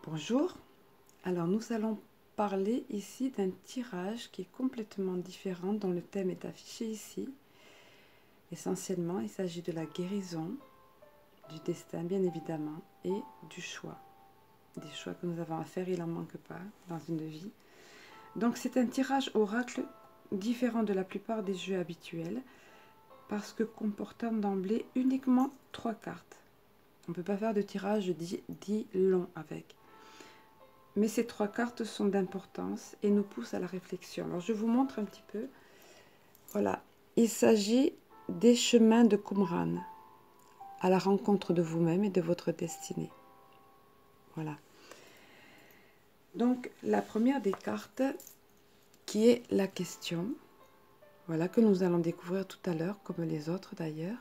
Bonjour, alors nous allons parler ici d'un tirage qui est complètement différent dont le thème est affiché ici. Essentiellement, il s'agit de la guérison, du destin bien évidemment et du choix. Des choix que nous avons à faire, il n'en manque pas dans une vie. Donc c'est un tirage oracle différent de la plupart des jeux habituels parce que comportant d'emblée uniquement 3 cartes. On ne peut pas faire de tirage dit long avec. Mais ces 3 cartes sont d'importance et nous poussent à la réflexion. Alors je vous montre un petit peu. Voilà, il s'agit des chemins de Qumran, à la rencontre de vous-même et de votre destinée. Voilà. Donc la première des cartes, qui est la question, voilà, que nous allons découvrir tout à l'heure, comme les autres d'ailleurs.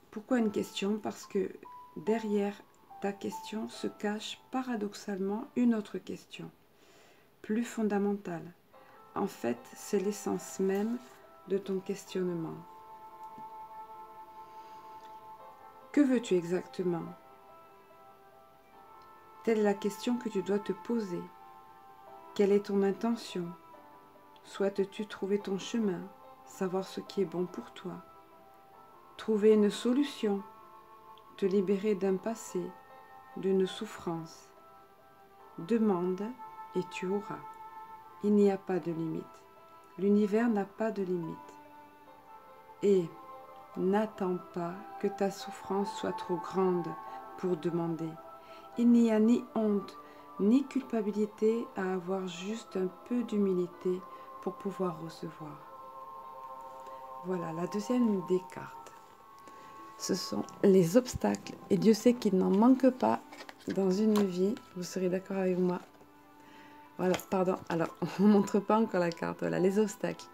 Pourquoi une question? Parce que derrière ta question se cache paradoxalement une autre question, plus fondamentale. En fait, c'est l'essence même de ton questionnement. Que veux-tu exactement? Telle est la question que tu dois te poser. Quelle est ton intention? Souhaites-tu trouver ton chemin, savoir ce qui est bon pour toi, trouver une solution, te libérer d'un passé, d'une souffrance? Demande et tu auras. Il n'y a pas de limite. L'univers n'a pas de limite. Et n'attends pas que ta souffrance soit trop grande pour demander. Il n'y a ni honte, ni culpabilité à avoir juste un peu d'humilité pour pouvoir recevoir. Voilà, la deuxième des cartes. Ce sont les obstacles. Et Dieu sait qu'il n'en manque pas dans une vie. Vous serez d'accord avec moi? Voilà, pardon. Alors, on ne montre pas encore la carte. Voilà, les obstacles.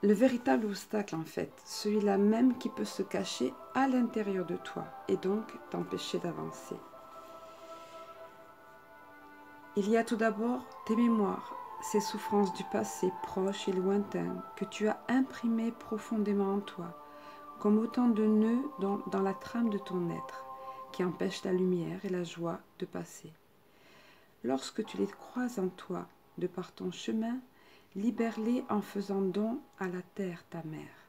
Le véritable obstacle, en fait, celui-là même qui peut se cacher à l'intérieur de toi et donc t'empêcher d'avancer. Il y a tout d'abord tes mémoires, ces souffrances du passé proche et lointain que tu as imprimées profondément en toi, comme autant de nœuds dans la trame de ton être, qui empêchent la lumière et la joie de passer. Lorsque tu les croises en toi, de par ton chemin, libère-les en faisant don à la terre, ta mère.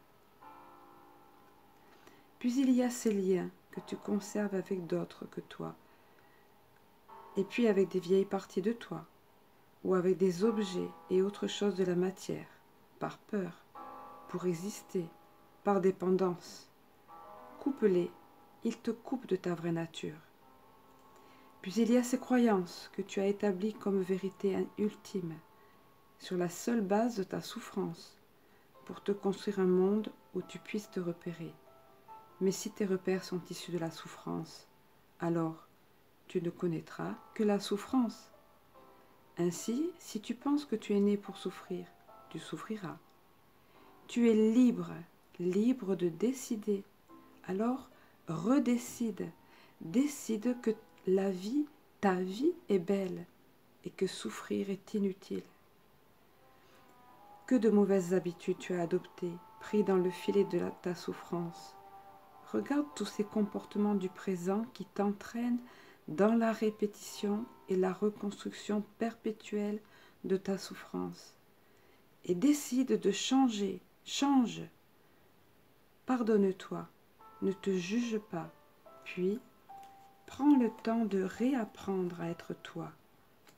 Puis il y a ces liens que tu conserves avec d'autres que toi, et puis avec des vieilles parties de toi, ou avec des objets et autres choses de la matière, par peur, pour exister, par dépendance. Coupe-les, ils te coupent de ta vraie nature. Puis il y a ces croyances que tu as établies comme vérité ultime, sur la seule base de ta souffrance, pour te construire un monde où tu puisses te repérer. Mais si tes repères sont issus de la souffrance, alors tu ne connaîtras que la souffrance. Ainsi, si tu penses que tu es né pour souffrir, tu souffriras. Tu es libre, libre de décider. Alors, redécide. Décide que la vie, ta vie est belle et que souffrir est inutile. Que de mauvaises habitudes tu as adoptées, pris dans le filet de ta souffrance. Regarde tous ces comportements du présent qui t'entraînent dans la répétition et la reconstruction perpétuelle de ta souffrance. Et décide de changer. Change. Pardonne-toi. Ne te juge pas. Puis, prends le temps de réapprendre à être toi,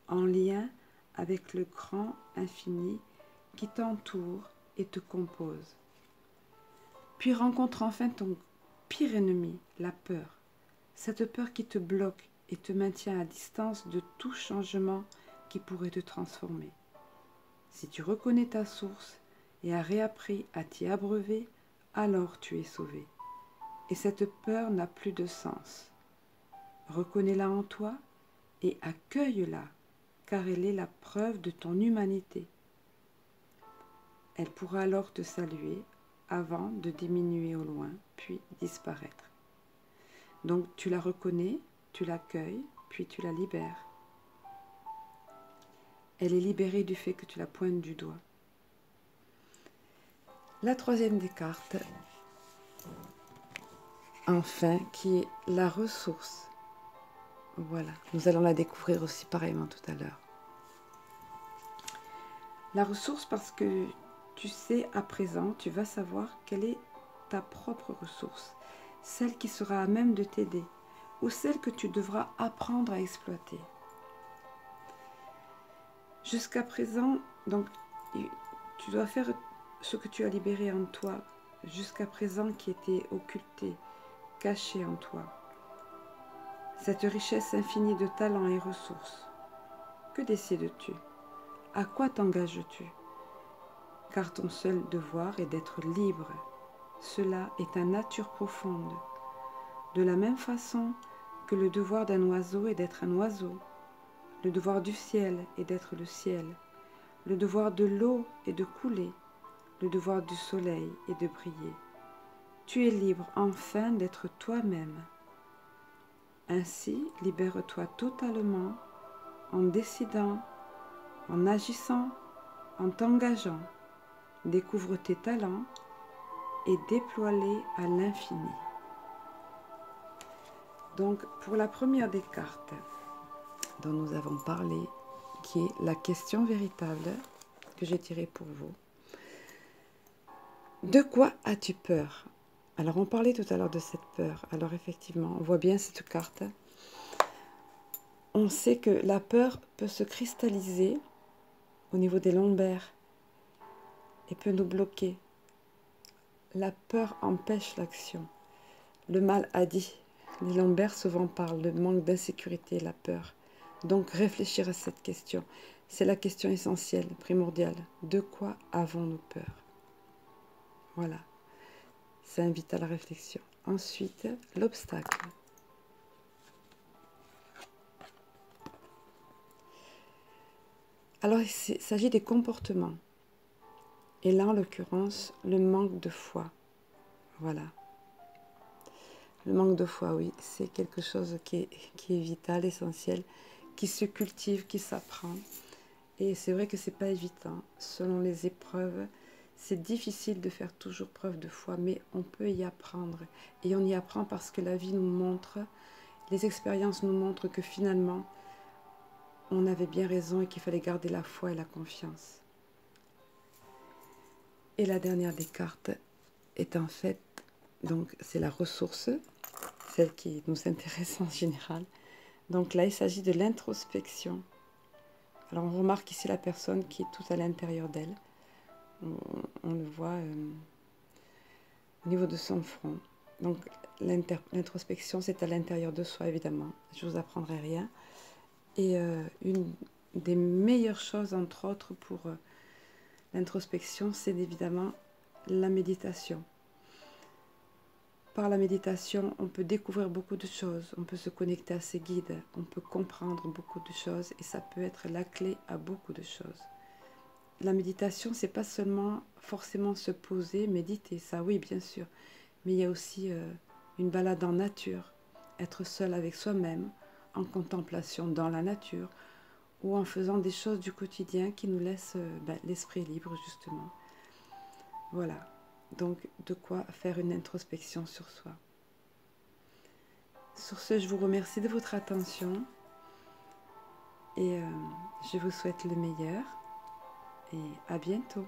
en lien avec le grand infini qui t'entoure et te compose. Puis rencontre enfin ton pire ennemi, la peur. Cette peur qui te bloque et te maintient à distance de tout changement qui pourrait te transformer. Si tu reconnais ta source et as réappris à t'y abreuver, alors tu es sauvé. Et cette peur n'a plus de sens. Reconnais-la en toi et accueille-la, car elle est la preuve de ton humanité. Elle pourra alors te saluer avant de diminuer au loin, puis disparaître. Donc tu la reconnais, tu l'accueilles, puis tu la libères. Elle est libérée du fait que tu la pointes du doigt. La troisième des cartes, enfin, qui est la ressource. Voilà, nous allons la découvrir aussi pareillement tout à l'heure. La ressource parce que tu sais à présent, tu vas savoir quelle est ta propre ressource, celle qui sera à même de t'aider ou celle que tu devras apprendre à exploiter. Jusqu'à présent, donc, tu dois faire ce que tu as libéré en toi jusqu'à présent qui était occulté, caché en toi. Cette richesse infinie de talents et ressources. Que décides-tu? À quoi t'engages-tu? Car ton seul devoir est d'être libre. Cela est ta nature profonde. De la même façon que le devoir d'un oiseau est d'être un oiseau, le devoir du ciel est d'être le ciel, le devoir de l'eau est de couler, le devoir du soleil est de briller. Tu es libre enfin d'être toi-même. Ainsi, libère-toi totalement en décidant, en agissant, en t'engageant. Découvre tes talents et déploie-les à l'infini. Donc, pour la première des cartes dont nous avons parlé, qui est la question véritable que j'ai tirée pour vous. De quoi as-tu peur? Alors, on parlait tout à l'heure de cette peur. Alors, effectivement, on voit bien cette carte. On sait que la peur peut se cristalliser au niveau des lombaires et peut nous bloquer. La peur empêche l'action. Le mal a dit. Les lombaires souvent parlent, le manque d'insécurité, la peur. Donc réfléchir à cette question, c'est la question essentielle, primordiale. De quoi avons-nous peur? Voilà, ça invite à la réflexion. Ensuite, l'obstacle. Alors il s'agit des comportements. Et là, en l'occurrence, le manque de foi. Voilà. Le manque de foi, oui, c'est quelque chose qui est vital, essentiel, qui se cultive, qui s'apprend. Et c'est vrai que c'est pas évident. Selon les épreuves, c'est difficile de faire toujours preuve de foi, mais on peut y apprendre. Et on y apprend parce que la vie nous montre, les expériences nous montrent que finalement, on avait bien raison et qu'il fallait garder la foi et la confiance. Et la dernière des cartes est en fait, donc c'est la ressource, celle qui nous intéresse en général. Donc là, il s'agit de l'introspection. Alors on remarque ici la personne qui est tout à l'intérieur d'elle. On le voit au niveau de son front. Donc l'introspection, c'est à l'intérieur de soi, évidemment. Je ne vous apprendrai rien. Et une des meilleures choses, entre autres, pour l'introspection, c'est évidemment la méditation. Par la méditation, on peut découvrir beaucoup de choses, on peut se connecter à ses guides, on peut comprendre beaucoup de choses et ça peut être la clé à beaucoup de choses. La méditation, c'est pas seulement forcément se poser, méditer, ça oui bien sûr, mais il y a aussi une balade en nature, être seul avec soi-même, en contemplation dans la nature ou en faisant des choses du quotidien qui nous laissent l'esprit libre justement. Voilà. Donc, de quoi faire une introspection sur soi. Sur ce, je vous remercie de votre attention et je vous souhaite le meilleur et à bientôt.